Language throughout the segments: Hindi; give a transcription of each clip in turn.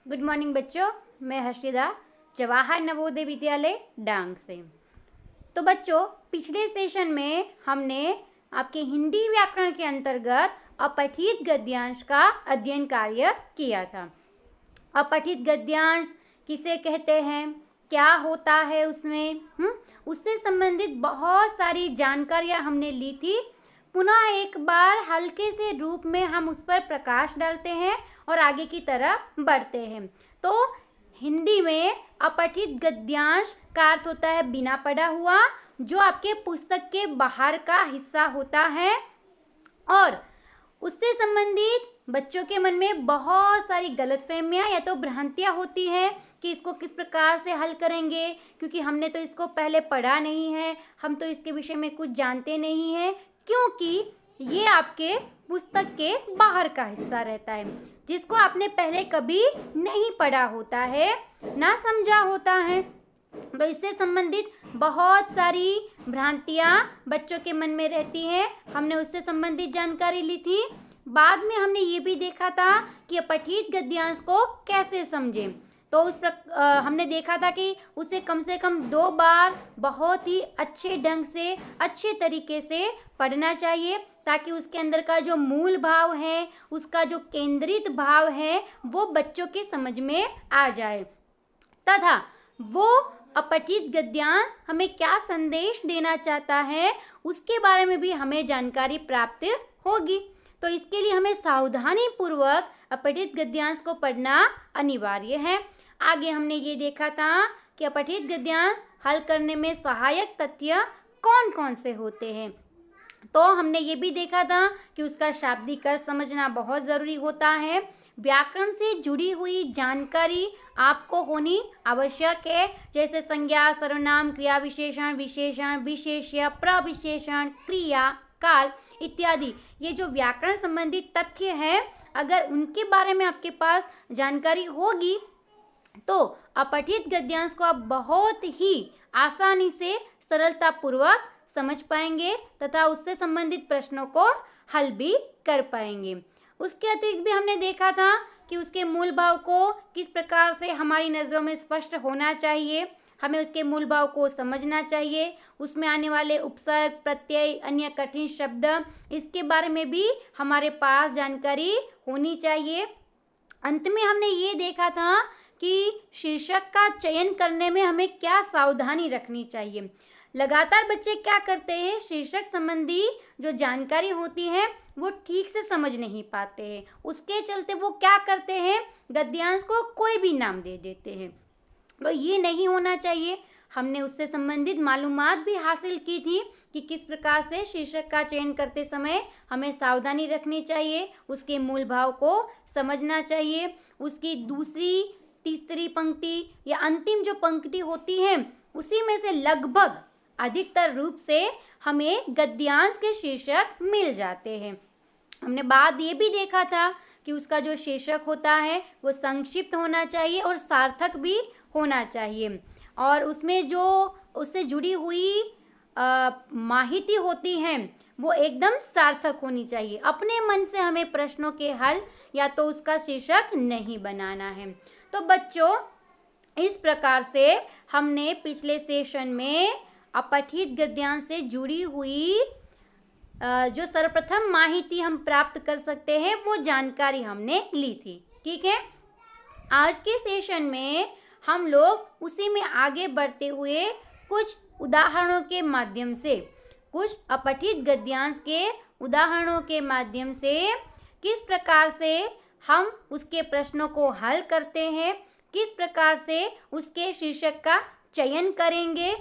गुड मॉर्निंग बच्चों, मैं हर्षिदा जवाहर नवोदय विद्यालय डांग से। तो बच्चों, पिछले सेशन में हमने आपके हिंदी व्याकरण के अंतर्गत अपठित गद्यांश का अध्ययन कार्य किया था। अपठित गद्यांश किसे कहते हैं, क्या होता है उसमें, उससे संबंधित बहुत सारी जानकारियां हमने ली थी। पुनः एक बार हल्के से रूप में हम उस पर प्रकाश डालते हैं और आगे की तरफ बढ़ते हैं। तो हिंदी में अपठित गद्यांश का अर्थ होता है बिना पढ़ा हुआ, जो आपके पुस्तक के बाहर का हिस्सा होता है। और उससे संबंधित बच्चों के मन में बहुत सारी गलतफहमियां या तो भ्रांतियां होती हैं कि इसको किस प्रकार से हल करेंगे, क्योंकि हमने तो इसको पहले पढ़ा नहीं है, हम तो इसके विषय में कुछ जानते नहीं हैं, क्योंकि ये आपके पुस्तक के बाहर का हिस्सा रहता है, जिसको आपने पहले कभी नहीं पढ़ा होता है, ना समझा होता है। तो इससे संबंधित बहुत सारी भ्रांतियां बच्चों के मन में रहती हैं। हमने उससे संबंधित जानकारी ली थी। बाद में हमने ये भी देखा था कि अपठित गद्यांश को कैसे समझें। तो हमने देखा था कि उसे कम से कम 2 बार बहुत ही अच्छे ढंग से, अच्छे तरीके से पढ़ना चाहिए, ताकि उसके अंदर का जो मूल भाव है, उसका जो केंद्रित भाव है, वो बच्चों के समझ में आ जाए, तथा वो अपठित गद्यांश हमें क्या संदेश देना चाहता है, उसके बारे में भी हमें जानकारी प्राप्त होगी। तो इसके लिए हमें सावधानी पूर्वक अपठित गद्यांश को पढ़ना अनिवार्य है। आगे हमने ये देखा था कि अपठित गद्यांश हल करने में सहायक तथ्य कौन कौन से होते हैं। तो हमने ये भी देखा था कि उसका शाब्दिक अर्थ समझना बहुत ज़रूरी होता है। व्याकरण से जुड़ी हुई जानकारी आपको होनी आवश्यक है, जैसे संज्ञा, सर्वनाम, क्रिया विशेषण, विशेषण, विशेष्य, प्रविशेषण, क्रिया, काल इत्यादि। ये जो व्याकरण संबंधित तथ्य हैं, अगर उनके बारे में आपके पास जानकारी होगी तो अपठित गद्यांश को आप बहुत ही आसानी से सरलतापूर्वक समझ पाएंगे तथा उससे संबंधित प्रश्नों को हल भी कर पाएंगे। उसके अतिरिक्त भी हमने देखा था कि उसके मूल भाव को किस प्रकार से हमारी नज़रों में स्पष्ट होना चाहिए, हमें उसके मूल भाव को समझना चाहिए, उसमें आने वाले उपसर्ग, प्रत्यय, अन्य कठिन शब्द, इसके बारे में भी हमारे पास जानकारी होनी चाहिए। अंत में हमने ये देखा था कि शीर्षक का चयन करने में हमें क्या सावधानी रखनी चाहिए। लगातार बच्चे क्या करते हैं, शीर्षक संबंधी जो जानकारी होती है वो ठीक से समझ नहीं पाते हैं, उसके चलते वो क्या करते हैं, गद्यांश को कोई भी नाम दे देते हैं। तो ये नहीं होना चाहिए। हमने उससे संबंधित मालूमात भी हासिल की थी कि किस प्रकार से शीर्षक का चयन करते समय हमें सावधानी रखनी चाहिए, उसके मूल भाव को समझना चाहिए, उसकी दूसरी, तीसरी पंक्ति या अंतिम जो पंक्ति होती है उसी में से लगभग अधिकतर रूप से हमें गद्यांश के शीर्षक मिल जाते हैं। हमने बाद ये भी देखा था कि उसका जो शीर्षक होता है वो संक्षिप्त होना चाहिए और सार्थक भी होना चाहिए, और उसमें जो उससे जुड़ी हुई माहिती होती है वो एकदम सार्थक होनी चाहिए। अपने मन से हमें प्रश्नों के हल या तो उसका शीर्षक नहीं बनाना है। तो बच्चों, इस प्रकार से हमने पिछले सेशन में अपठित गद्यांश से जुड़ी हुई जो सर्वप्रथम माहिती हम प्राप्त कर सकते हैं वो जानकारी हमने ली थी। ठीक है, आज के सेशन में हम लोग उसी में आगे बढ़ते हुए कुछ उदाहरणों के माध्यम से, कुछ अपठित गद्यांश के उदाहरणों के माध्यम से किस प्रकार से हम उसके प्रश्नों को हल करते हैं, किस प्रकार से उसके शीर्षक का चयन करेंगे,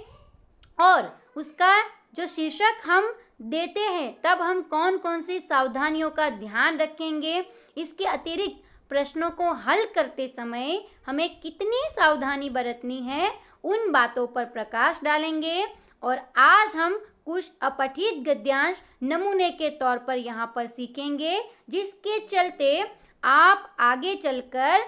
और उसका जो शीर्षक हम देते हैं तब हम कौन कौन सी सावधानियों का ध्यान रखेंगे, इसके अतिरिक्त प्रश्नों को हल करते समय हमें कितनी सावधानी बरतनी है, उन बातों पर प्रकाश डालेंगे। और आज हम कुछ अपठित गद्यांश नमूने के तौर पर यहाँ पर सीखेंगे, जिसके चलते आप आगे चलकर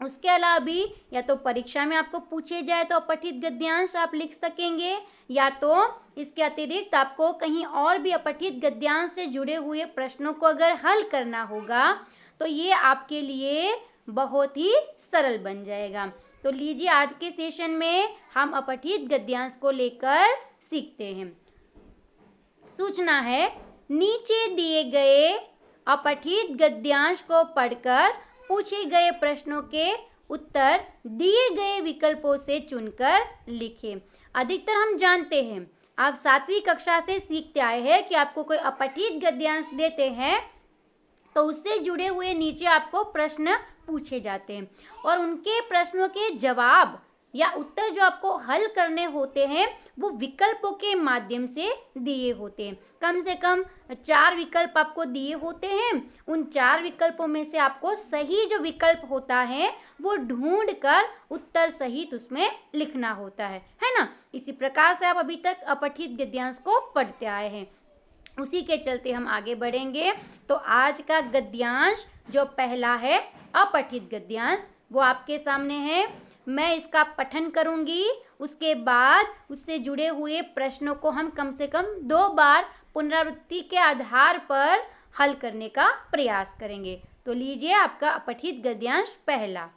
उसके अलावा भी या तो परीक्षा में आपको पूछे जाए तो अपठित गद्यांश आप लिख सकेंगे, या तो इसके अतिरिक्त आपको कहीं और भी अपठित गद्यांश से जुड़े हुए प्रश्नों को अगर हल करना होगा तो ये आपके लिए बहुत ही सरल बन जाएगा। तो लीजिए, आज के सेशन में हम अपठित गद्यांश को लेकर सीखते हैं। सूचना है, नीचे दिए गए अपठित गद्यांश को पढ़कर पूछे गए प्रश्नों के उत्तर दिए गए विकल्पों से चुनकर लिखें। अधिकतर हम जानते हैं, आप 7वीं कक्षा से सीखते आए हैं कि आपको कोई अपठित गद्यांश देते हैं तो उससे जुड़े हुए नीचे आपको प्रश्न पूछे जाते हैं और उनके प्रश्नों के जवाब या उत्तर जो आपको हल करने होते हैं वो विकल्पों के माध्यम से दिए होते हैं। कम से कम 4 विकल्प आपको दिए होते हैं। उन 4 विकल्पों में से आपको सही जो विकल्प होता है वो ढूंढकर उत्तर सहित उसमें लिखना होता है ना। इसी प्रकार से आप अभी तक अपठित गद्यांश को पढ़ते आए हैं, उसी के चलते हम आगे बढ़ेंगे। तो आज का गद्यांश जो पहला है अपठित गद्यांश, वो आपके सामने है। मैं इसका पठन करूंगी, उसके बाद उससे जुड़े हुए प्रश्नों को हम कम से कम 2 बार पुनरावृत्ति के आधार पर हल करने का प्रयास करेंगे। तो लीजिए आपका अपठित गद्यांश पहला।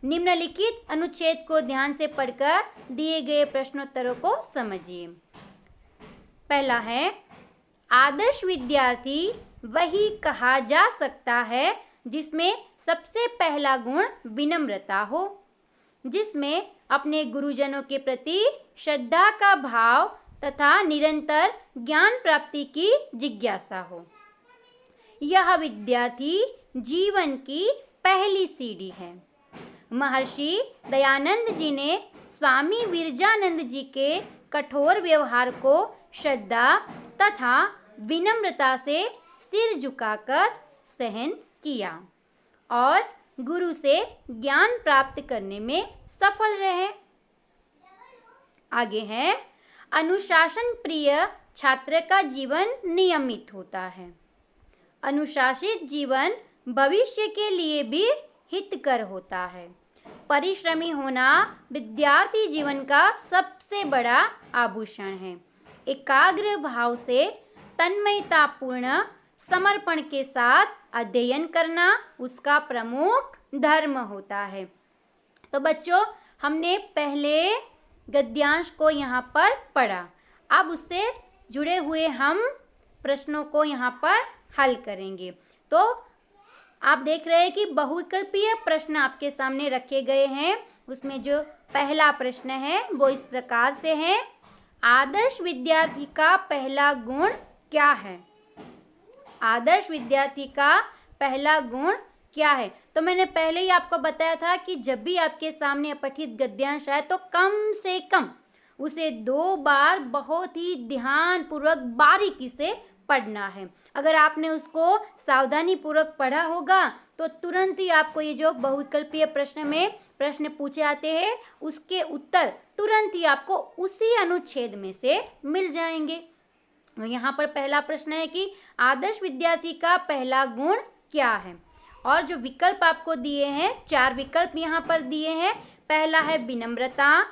निम्नलिखित अनुच्छेद को ध्यान से पढ़कर दिए गए प्रश्नोत्तरों को समझिए। पहला है, आदर्श विद्यार्थी वही कहा जा सकता है जिसमें सबसे पहला गुण विनम्रता हो, जिसमें अपने गुरुजनों के प्रति श्रद्धा का भाव तथा निरंतर ज्ञान प्राप्ति की जिज्ञासा हो। यह विद्यार्थी जीवन की पहली सीढ़ी है। महर्षि दयानंद जी ने स्वामी विरजानंद जी के कठोर व्यवहार को श्रद्धा तथा विनम्रता से सिर झुकाकर सहन किया और गुरु से ज्ञान प्राप्त करने में सफल रहे। आगे है, अनुशासन प्रिय छात्र का जीवन नियमित होता है। अनुशासित जीवन भविष्य के लिए भी हितकर होता है। परिश्रमी होना विद्यार्थी जीवन का सबसे बड़ा आभूषण है। एकाग्र भाव से तन्मयतापूर्ण समर्पण के साथ अध्ययन करना उसका प्रमुख धर्म होता है। तो बच्चों, हमने पहले गद्यांश को यहाँ पर पढ़ा। अब उससे जुड़े हुए हम प्रश्नों को यहाँ पर हल करेंगे। तो आप देख रहे हैं कि बहुविकल्पीय प्रश्न आपके सामने रखे गए हैं। उसमें जो पहला प्रश्न है वो इस प्रकार से है, आदर्श विद्यार्थी का पहला गुण क्या है? आदर्श विद्यार्थी का पहला गुण क्या है? तो मैंने पहले ही आपको बताया था कि जब भी आपके सामने अपठित गद्यांश आए तो कम से कम उसे 2 बार बहुत ही ध्यानपूर्वक बारीकी से पढ़ना है। अगर आपने उसको सावधानी पूर्वक पढ़ा होगा तो तुरंत ही आपको ये जो बहुविकल्पीय प्रश्न में प्रश्न पूछे आते हैं उसके उत्तर तुरंत ही आपको उसी अनुच्छेद में से मिल जाएंगे। यहाँ पर पहला प्रश्न है कि आदर्श विद्यार्थी का पहला गुण क्या है? और जो विकल्प आपको दिए हैं, 4 विकल्प यहाँ पर दिए हैं। पहला है विनम्रता,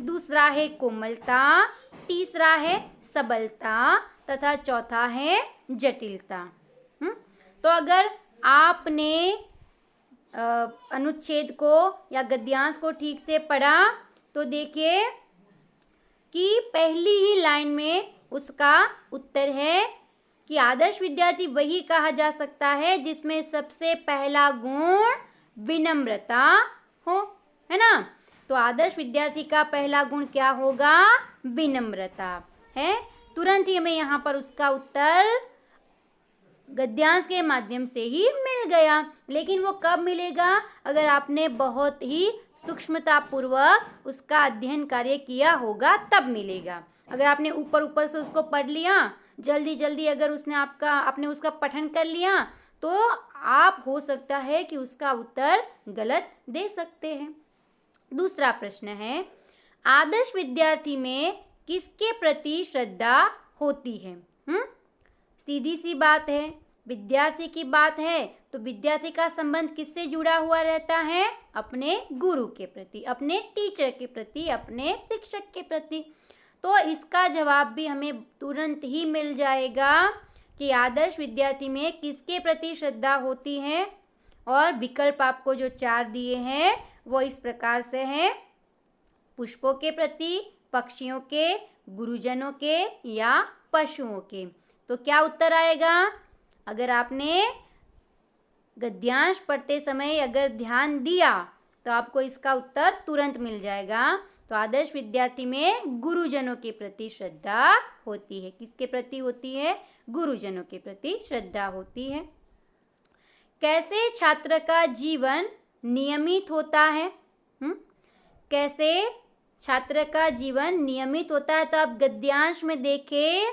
दूसरा है कोमलता, तीसरा है सबलता तथा चौथा है जटिलता। तो अगर आपने अनुच्छेद को या गद्यांश को ठीक से पढ़ा तो देखिए कि पहली ही लाइन में उसका उत्तर है कि आदर्श विद्यार्थी वही कहा जा सकता है जिसमें सबसे पहला गुण विनम्रता हो, है ना। तो आदर्श विद्यार्थी का पहला गुण क्या होगा? विनम्रता है। तुरंत ही हमें यहाँ पर उसका उत्तर गद्यांश के माध्यम से ही मिल गया। लेकिन वो कब मिलेगा? अगर आपने बहुत ही सूक्ष्मतापूर्वक उसका अध्ययन कार्य किया होगा तब मिलेगा। अगर आपने ऊपर ऊपर से उसको पढ़ लिया, जल्दी जल्दी अगर आपने उसका पठन कर लिया तो आप हो सकता है कि उसका उत्तर गलत दे सकते हैं। दूसरा प्रश्न है, आदर्श विद्यार्थी में किसके प्रति श्रद्धा होती है? सीधी सी बात है, विद्यार्थी की बात है तो विद्यार्थी का संबंध किससे जुड़ा हुआ रहता है? अपने गुरु के प्रति, अपने टीचर के प्रति, अपने शिक्षक के प्रति। तो इसका जवाब भी हमें तुरंत ही मिल जाएगा कि आदर्श विद्यार्थी में किसके प्रति श्रद्धा होती है? और विकल्प आपको जो 4 दिए हैं वो इस प्रकार से हैं: पुष्पों के प्रति, पक्षियों के, गुरुजनों के या पशुओं के। तो क्या उत्तर आएगा? अगर आपने गद्यांश पढ़ते समय अगर ध्यान दिया तो आपको इसका उत्तर तुरंत मिल जाएगा। तो आदर्श विद्यार्थी में गुरुजनों के प्रति श्रद्धा होती है। किसके प्रति होती है? गुरुजनों के प्रति श्रद्धा होती है। कैसे छात्र का जीवन नियमित होता है? कैसे छात्र का जीवन नियमित होता है? तो आप गद्यांश में देखें,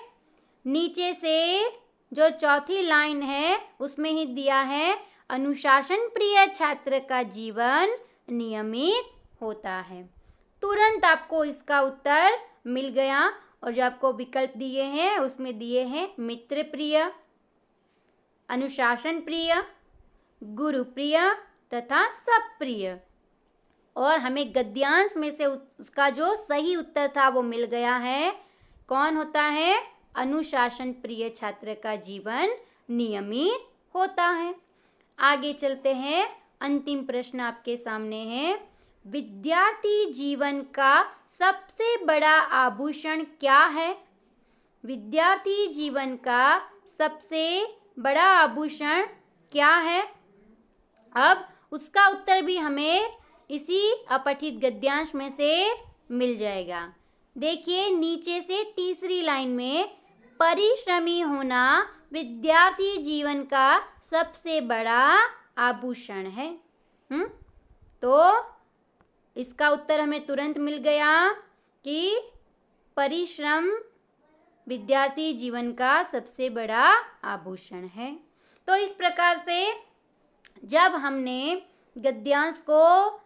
नीचे से जो चौथी लाइन है उसमें ही दिया है, अनुशासन प्रिय छात्र का जीवन नियमित होता है। तुरंत आपको इसका उत्तर मिल गया। और जो आपको विकल्प दिए हैं उसमें दिए हैं मित्र प्रिय, अनुशासन प्रिय, गुरु प्रिय तथा सब प्रिय। और हमें गद्यांश में से उसका जो सही उत्तर था वो मिल गया है। कौन होता है? अनुशासन प्रिय छात्र का जीवन नियमित होता है। आगे चलते हैं। अंतिम प्रश्न आपके सामने है, विद्यार्थी जीवन का सबसे बड़ा आभूषण क्या है? विद्यार्थी जीवन का सबसे बड़ा आभूषण क्या है? अब उसका उत्तर भी हमें इसी अपठित गद्यांश में से मिल जाएगा। देखिए, नीचे से तीसरी लाइन में परिश्रमी होना विद्यार्थी जीवन का सबसे बड़ा आभूषण है। तो इसका उत्तर हमें तुरंत मिल गया कि परिश्रम विद्यार्थी जीवन का सबसे बड़ा आभूषण है। तो इस प्रकार से जब हमने गद्यांश को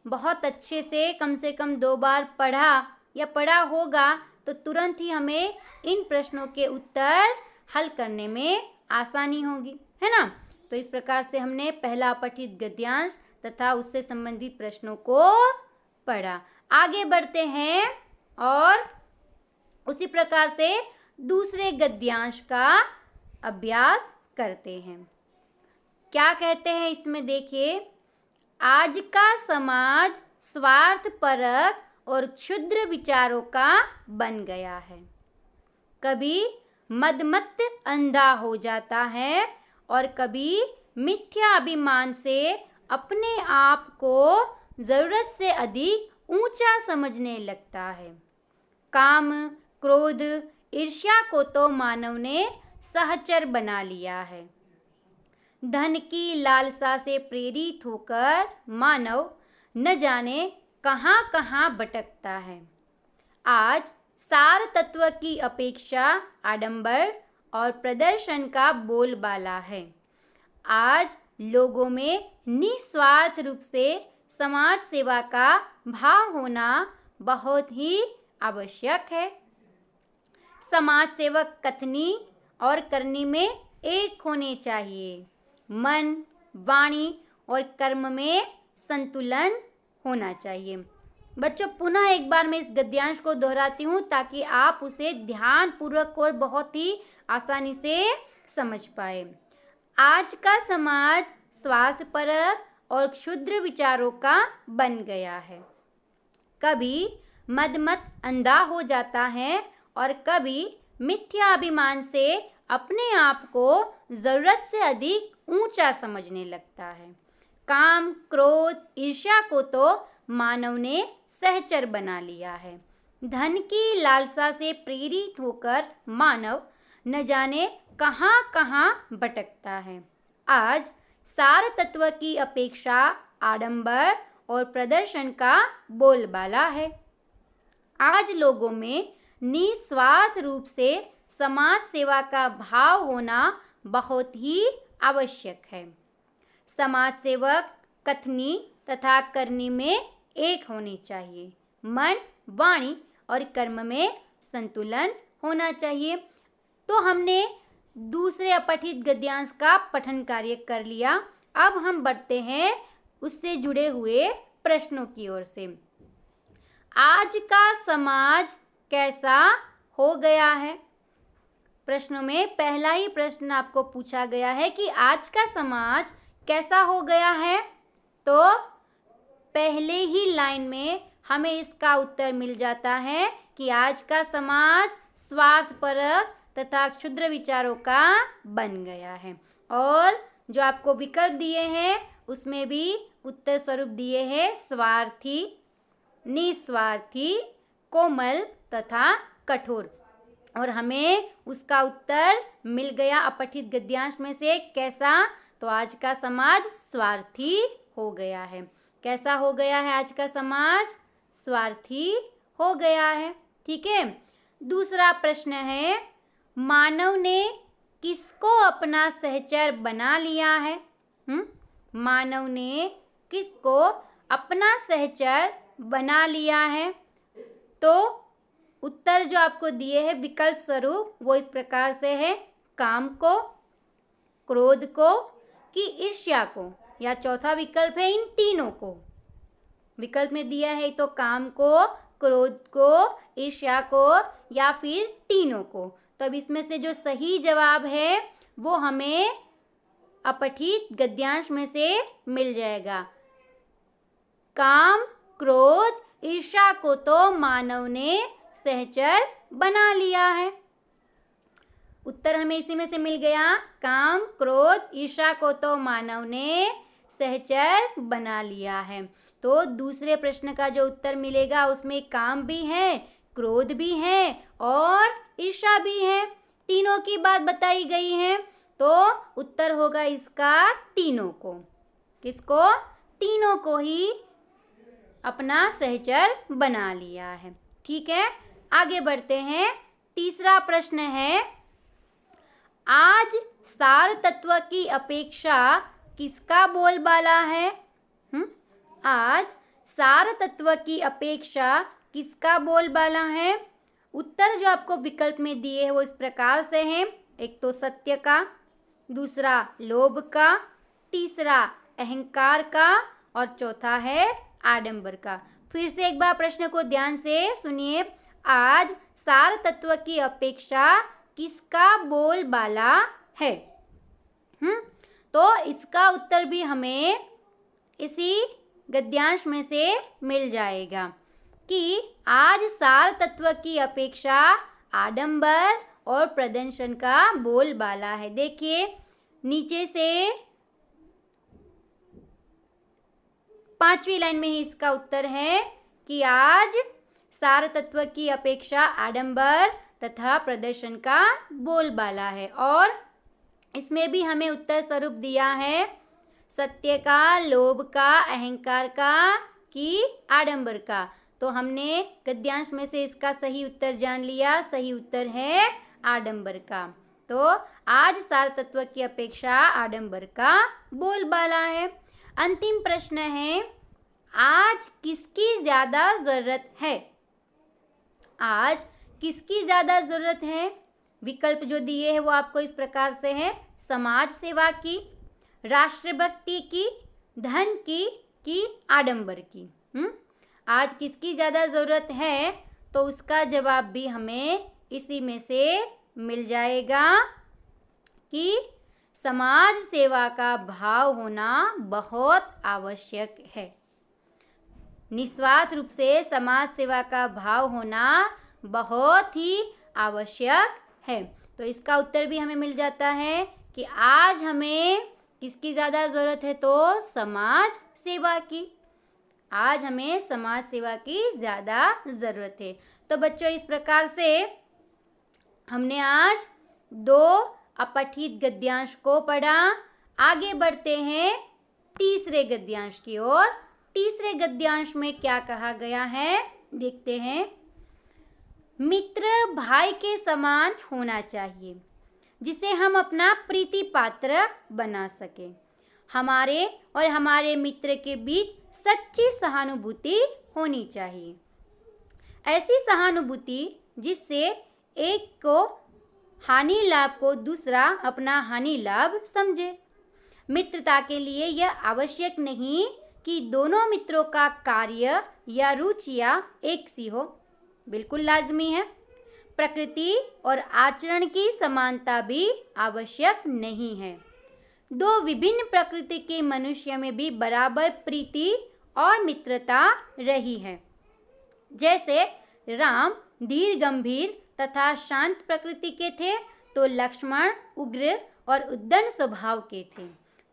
बहुत अच्छे से कम 2 बार पढ़ा या पढ़ा होगा तो तुरंत ही हमें इन प्रश्नों के उत्तर हल करने में आसानी होगी, है ना। तो इस प्रकार से हमने पहला अपठित गद्यांश तथा उससे संबंधित प्रश्नों को पढ़ा। आगे बढ़ते हैं और उसी प्रकार से दूसरे गद्यांश का अभ्यास करते हैं। क्या कहते हैं इसमें? देखिए, आज का समाज स्वार्थपरक और क्षुद्र विचारों का बन गया है। कभी मदमत्त अंधा हो जाता है और कभी मिथ्या अभिमान से अपने आप को जरूरत से अधिक ऊंचा समझने लगता है। काम, क्रोध, ईर्ष्या को तो मानव ने सहचर बना लिया है। धन की लालसा से प्रेरित होकर मानव न जाने कहाँ कहाँ भटकता है। आज सार तत्व की अपेक्षा आडंबर और प्रदर्शन का बोलबाला है। आज लोगों में निस्वार्थ रूप से समाज सेवा का भाव होना बहुत ही आवश्यक है। समाज सेवक कथनी और करनी में एक होने चाहिए। मन, वाणी और कर्म में संतुलन होना चाहिए। बच्चों, पुनः एक बार मैं इस गद्यांश को दोहराती हूँ ताकि आप उसे ध्यानपूर्वक और बहुत ही आसानी से समझ पाए। आज का समाज स्वार्थपरक और क्षुद्र विचारों का बन गया है। कभी मदमत अंधा हो जाता है और कभी मिथ्या अभिमान से अपने आप को जरूरत से अधिक ऊंचा समझने लगता है। काम, क्रोध, ईर्ष्या को तो मानव ने सहचर बना लिया है। धन की लालसा से प्रेरित होकर मानव न जाने कहाँ कहाँ भटकता है। आज सार तत्व की अपेक्षा आडंबर और प्रदर्शन का बोलबाला है। आज लोगों में निस्वार्थ रूप से समाज सेवा का भाव होना बहुत ही आवश्यक है। समाज सेवक कथनी तथा करनी में एक होनी चाहिए। मन, वाणी और कर्म में संतुलन होना चाहिए। तो हमने दूसरे अपठित गद्यांश का पठन कार्य कर लिया। अब हम बढ़ते हैं उससे जुड़े हुए प्रश्नों की ओर से। आज का समाज कैसा हो गया है? प्रश्नों में पहला ही प्रश्न आपको पूछा गया है कि आज का समाज कैसा हो गया है? तो पहले ही लाइन में हमें इसका उत्तर मिल जाता है कि आज का समाज स्वार्थपरक तथा क्षुद्र विचारों का बन गया है। और जो आपको विकल्प दिए हैं उसमें भी उत्तर स्वरूप दिए हैं स्वार्थी, निस्वार्थी, कोमल तथा कठोर। और हमें उसका उत्तर मिल गया अपठित गद्यांश में से कैसा? तो आज का समाज स्वार्थी हो गया है। कैसा हो गया है आज का समाज? स्वार्थी हो गया है। ठीक है। दूसरा प्रश्न है, मानव ने किसको अपना सहचर बना लिया है? मानव ने किसको अपना सहचर बना लिया है? तो उत्तर जो आपको दिए हैं विकल्प स्वरूप वो इस प्रकार से है, काम को, क्रोध को कि ईर्ष्या को, या चौथा विकल्प है इन तीनों को। विकल्प में दिया है तो काम को, क्रोध को, ईर्ष्या को या फिर तीनों को। तो अब इसमें से जो सही जवाब है वो हमें अपठित गद्यांश में से मिल जाएगा। काम, क्रोध, ईर्ष्या को तो मानव ने सहचर बना लिया है। उत्तर हमें इसी में से मिल गया, काम, क्रोध, ईर्ष्या को तो मानव ने सहचर बना लिया है। तो दूसरे प्रश्न का जो उत्तर मिलेगा उसमें काम भी है, क्रोध भी है और ईर्ष्या भी है। तीनों की बात बताई गई है। तो उत्तर होगा इसका तीनों को। किसको? तीनों को ही अपना सहचर बना लिया है। ठीक है, आगे बढ़ते हैं। तीसरा प्रश्न है, आज सार तत्व की अपेक्षा किसका बोलबाला है? आज सार तत्व की अपेक्षा किसका बोलबाला है? उत्तर जो आपको विकल्प में दिए हैं वो इस प्रकार से हैं, एक तो सत्य का, दूसरा लोभ का, तीसरा अहंकार का और चौथा है आडंबर का। फिर से एक बार प्रश्न को ध्यान से सुनिए, आज सार तत्व की अपेक्षा किसका बोलबाला है? तो इसका उत्तर भी हमें इसी गद्यांश में से मिल जाएगा कि आज सार तत्व की अपेक्षा आडंबर और प्रदर्शन का बोलबाला है। देखिए नीचे से 5वीं लाइन में ही इसका उत्तर है कि आज सार तत्व की अपेक्षा आडंबर तथा प्रदर्शन का बोलबाला है। और इसमें भी हमें उत्तर स्वरूप दिया है सत्य का, लोभ का, अहंकार का कि आडंबर का। तो हमने गद्यांश में से इसका सही उत्तर जान लिया। सही उत्तर है आडंबर का। तो आज सार तत्व की अपेक्षा आडंबर का बोलबाला है। अंतिम प्रश्न है, आज किसकी ज्यादा जरूरत है? आज किसकी ज्यादा जरूरत है? विकल्प जो दिए हैं वो आपको इस प्रकार से है, समाज सेवा की, राष्ट्रभक्ति की, धन की कि आडंबर की। आज किसकी ज़्यादा ज़रूरत है? तो उसका जवाब भी हमें इसी में से मिल जाएगा कि समाज सेवा का भाव होना बहुत आवश्यक है। निस्वार्थ रूप से समाज सेवा का भाव होना बहुत ही आवश्यक है। तो इसका उत्तर भी हमें मिल जाता है कि आज हमें किसकी ज़्यादा ज़रूरत है? तो समाज सेवा की। आज हमें समाज सेवा की ज़्यादा ज़रूरत है। तो बच्चों इस प्रकार से हमने आज 2 अपठित गद्यांश को पढ़ा। आगे बढ़ते हैं तीसरे गद्यांश की ओर। तीसरे गद्यांश में क्या कहा गया है देखते हैं। मित्र भाई के समान होना चाहिए जिसे हम अपना प्रीति पात्र बना सके। हमारे और हमारे मित्र के बीच सच्ची सहानुभूति होनी चाहिए। ऐसी सहानुभूति जिससे एक को हानि लाभ को दूसरा अपना हानि लाभ समझे। मित्रता के लिए यह आवश्यक नहीं कि दोनों मित्रों का कार्य या रुचियाँ एक सी हो, बिल्कुल लाजमी है। प्रकृति और आचरण की समानता भी आवश्यक नहीं है। दो विभिन्न प्रकृति के मनुष्य में भी बराबर प्रीति और मित्रता रही है। जैसे राम धीर गंभीर तथा शांत प्रकृति के थे, तो लक्ष्मण उग्र और उद्दंड स्वभाव के थे।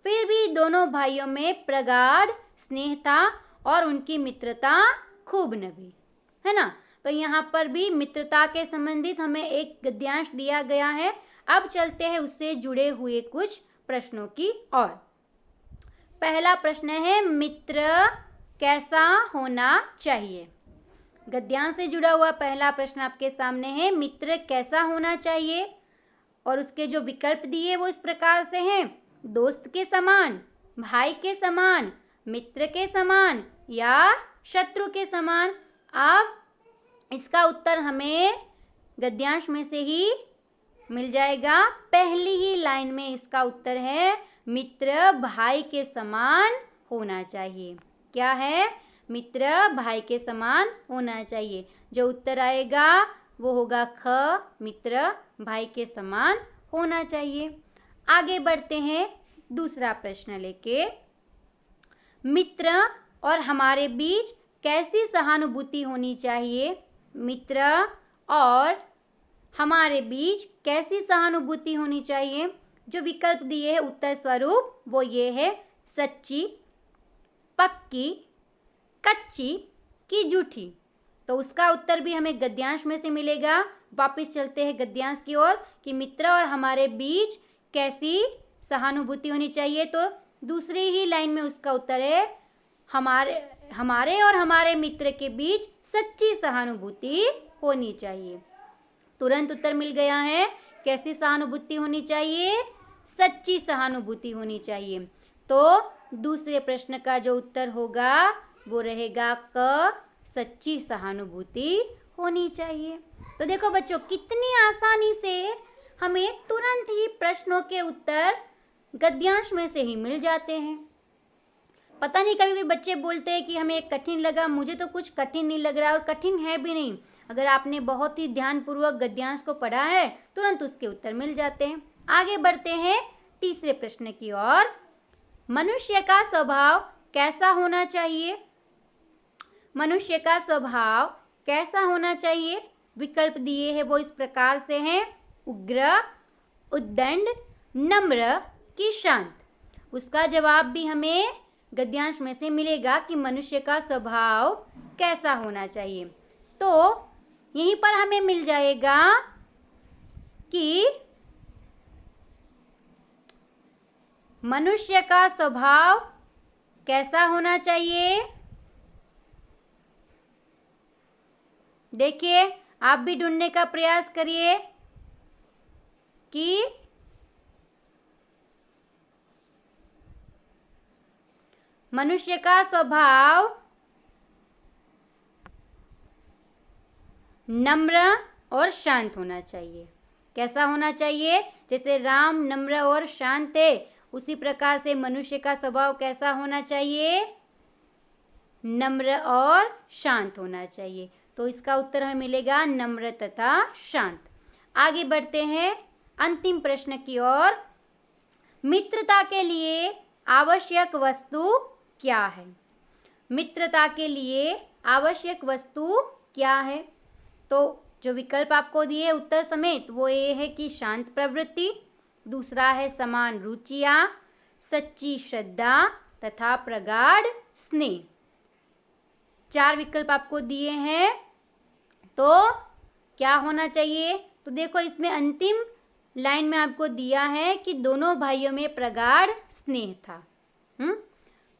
फिर भी दोनों भाइयों में प्रगाढ़ स्नेह था और उनकी मित्रता खूब नभी, है ना। तो यहाँ पर भी मित्रता के संबंधित हमें एक गद्यांश दिया गया है। अब चलते हैं उससे जुड़े हुए कुछ प्रश्नों की ओर। पहला प्रश्न है, मित्र कैसा होना चाहिए। गद्यांश से जुड़ा हुआ पहला प्रश्न आपके सामने है, मित्र कैसा होना चाहिए। और उसके जो विकल्प दिए वो इस प्रकार से हैं, दोस्त के समान, भाई के समान, मित्र के समान या शत्रु के समान। अब इसका उत्तर हमें गद्यांश में से ही मिल जाएगा। पहली ही लाइन में इसका उत्तर है, मित्र भाई के समान होना चाहिए। क्या है? मित्र भाई के समान होना चाहिए। जो उत्तर आएगा वो होगा ख, मित्र भाई के समान होना चाहिए। आगे बढ़ते हैं दूसरा प्रश्न लेके। मित्र और हमारे बीच कैसी सहानुभूति होनी चाहिए। मित्र और हमारे बीच कैसी सहानुभूति होनी चाहिए। जो विकल्प दिए हैं उत्तर स्वरूप वो ये है, सच्ची, पक्की, कच्ची कि झूठी। तो उसका उत्तर भी हमें गद्यांश में से मिलेगा। वापस चलते हैं गद्यांश की ओर कि मित्र और हमारे बीच कैसी सहानुभूति होनी चाहिए। तो दूसरी ही लाइन में उसका उत्तर है, हमारे और हमारे मित्र के बीच सच्ची सहानुभूति होनी चाहिए। तुरंत उत्तर मिल गया है, कैसी सहानुभूति होनी चाहिए, सच्ची सहानुभूति होनी चाहिए। तो दूसरे प्रश्न का जो उत्तर होगा वो रहेगा क, सच्ची सहानुभूति होनी चाहिए। तो देखो बच्चों, कितनी आसानी से हमें तुरंत ही प्रश्नों के उत्तर गद्यांश में से ही मिल जाते हैं। पता नहीं, कभी कभी बच्चे बोलते हैं कि हमें कठिन लगा। मुझे तो कुछ कठिन नहीं लग रहा और कठिन है भी नहीं। अगर आपने बहुत ही ध्यानपूर्वक गद्यांश को पढ़ा है तुरंत उसके उत्तर मिल जाते हैं। आगे बढ़ते हैं तीसरे प्रश्न की ओर। मनुष्य का स्वभाव कैसा होना चाहिए। मनुष्य का स्वभाव कैसा होना चाहिए। विकल्प दिए हैं वो इस प्रकार से हैं, उग्र, उद्दंड, नम्र कि शांत। उसका जवाब भी हमें गद्यांश में से मिलेगा कि मनुष्य का स्वभाव कैसा होना चाहिए। तो यहीं पर हमें मिल जाएगा कि मनुष्य का स्वभाव कैसा होना चाहिए। देखिए, आप भी ढूंढने का प्रयास करिए कि मनुष्य का स्वभाव नम्र और शांत होना चाहिए। कैसा होना चाहिए। जैसे राम नम्र और शांत थे, उसी प्रकार से मनुष्य का स्वभाव कैसा होना चाहिए, नम्र और शांत होना चाहिए। तो इसका उत्तर हमें मिलेगा नम्र तथा शांत। आगे बढ़ते हैं अंतिम प्रश्न की ओर। मित्रता के लिए आवश्यक वस्तु क्या है। मित्रता के लिए आवश्यक वस्तु क्या है। तो जो विकल्प आपको दिए उत्तर समेत वो ये है कि शांत प्रवृत्ति, दूसरा है समान रुचियाँ, सच्ची श्रद्धा तथा प्रगाढ़ स्नेह। 4 विकल्प आपको दिए हैं। तो क्या होना चाहिए। तो देखो, इसमें अंतिम लाइन में आपको दिया है कि दोनों भाइयों में प्रगाढ़ स्नेह था।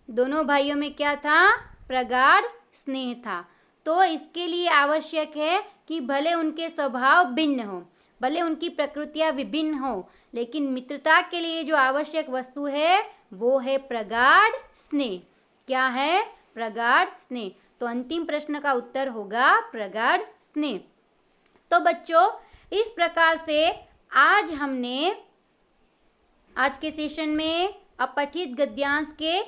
दोनों भाइयों में क्या था, प्रगाढ़ स्नेह था। तो इसके लिए आवश्यक है कि भले उनके स्वभाव भिन्न हो, भले उनकी प्रकृतियां विभिन्न हो, लेकिन मित्रता के लिए जो आवश्यक वस्तु है वो है प्रगाढ़ स्नेह। क्या है, प्रगाढ़ स्नेह। तो अंतिम प्रश्न का उत्तर होगा प्रगाढ़ स्नेह। तो बच्चों, इस प्रकार से आज हमने आज के सेशन में अपठित गद्यांश के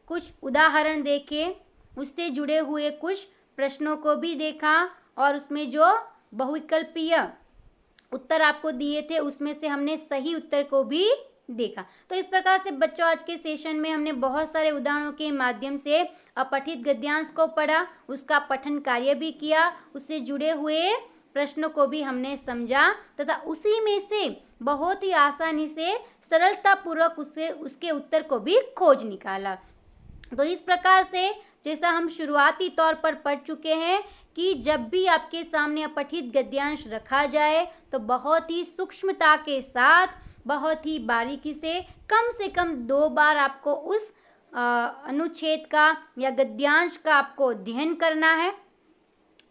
कुछ उदाहरण देखे, उससे जुड़े हुए कुछ प्रश्नों को भी देखा और उसमें जो बहुविकल्पीय उत्तर आपको दिए थे उसमें से हमने सही उत्तर को भी देखा। तो इस प्रकार से बच्चों आज के सेशन में हमने बहुत सारे उदाहरणों के माध्यम से अपठित गद्यांश को पढ़ा, उसका पठन कार्य भी किया, उससे जुड़े हुए प्रश्नों को भी हमने समझा तथा उसी में से बहुत ही आसानी से सरलतापूर्वक उसके उत्तर को भी खोज निकाला। तो इस प्रकार से जैसा हम शुरुआती तौर पर पढ़ चुके हैं कि जब भी आपके सामने अपठित गद्यांश रखा जाए तो बहुत ही सूक्ष्मता के साथ, बहुत ही बारीकी से कम 2 बार आपको उस अनुच्छेद का या गद्यांश का आपको अध्ययन करना है।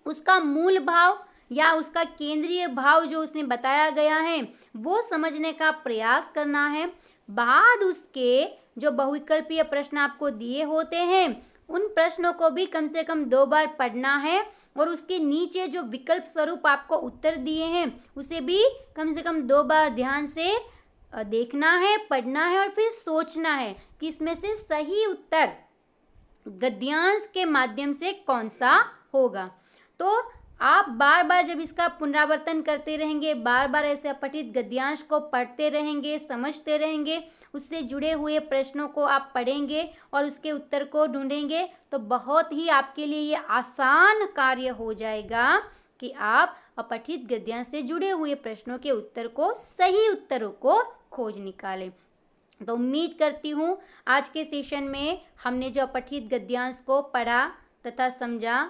उसका मूल भाव या उसका केंद्रीय भाव जो उसमें बताया गया है वो समझने का प्रयास करना है। बाद उसके जो बहुविकल्पीय प्रश्न आपको दिए होते हैं उन प्रश्नों को भी कम से कम 2 बार पढ़ना है और उसके नीचे जो विकल्प स्वरूप आपको उत्तर दिए हैं उसे भी कम से कम 2 बार ध्यान से देखना है, पढ़ना है और फिर सोचना है कि इसमें से सही उत्तर गद्यांश के माध्यम से कौन सा होगा। तो आप बार बार जब इसका पुनरावर्तन करते रहेंगे, बार बार ऐसे अपठित गद्यांश को पढ़ते रहेंगे, समझते रहेंगे, उससे जुड़े हुए प्रश्नों को आप पढ़ेंगे और उसके उत्तर को ढूंढेंगे तो बहुत ही आपके लिए ये आसान कार्य हो जाएगा कि आप अपठित गद्यांश से जुड़े हुए प्रश्नों के उत्तर को, सही उत्तरों को खोज निकालें। तो उम्मीद करती हूँ आज के सेशन में हमने जो अपठित गद्यांश को पढ़ा तथा समझा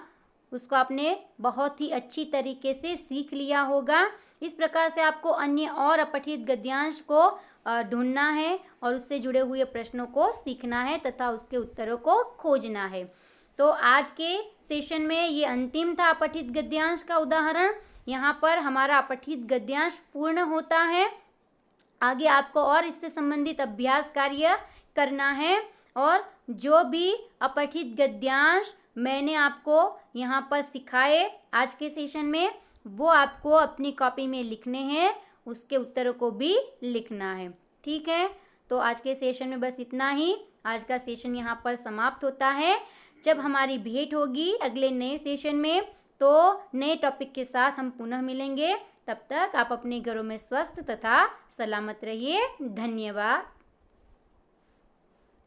उसको आपने बहुत ही अच्छी तरीके से सीख लिया होगा। इस प्रकार से आपको अन्य और अपठित गद्यांश को ढूंढना है और उससे जुड़े हुए प्रश्नों को सीखना है तथा उसके उत्तरों को खोजना है। तो आज के सेशन में ये अंतिम था अपठित गद्यांश का उदाहरण। यहाँ पर हमारा अपठित गद्यांश पूर्ण होता है। आगे आपको और इससे संबंधित अभ्यास कार्य करना है और जो भी अपठित गद्यांश मैंने आपको यहाँ पर सिखाए आज के सेशन में वो आपको अपनी कॉपी में लिखने हैं, उसके उत्तरों को भी लिखना है। ठीक है, तो आज के सेशन में बस इतना ही। आज का सेशन यहाँ पर समाप्त होता है। जब हमारी भेंट होगी अगले नए सेशन में तो नए टॉपिक के साथ हम पुनः मिलेंगे। तब तक आप अपने घरों में स्वस्थ तथा सलामत रहिए। धन्यवाद।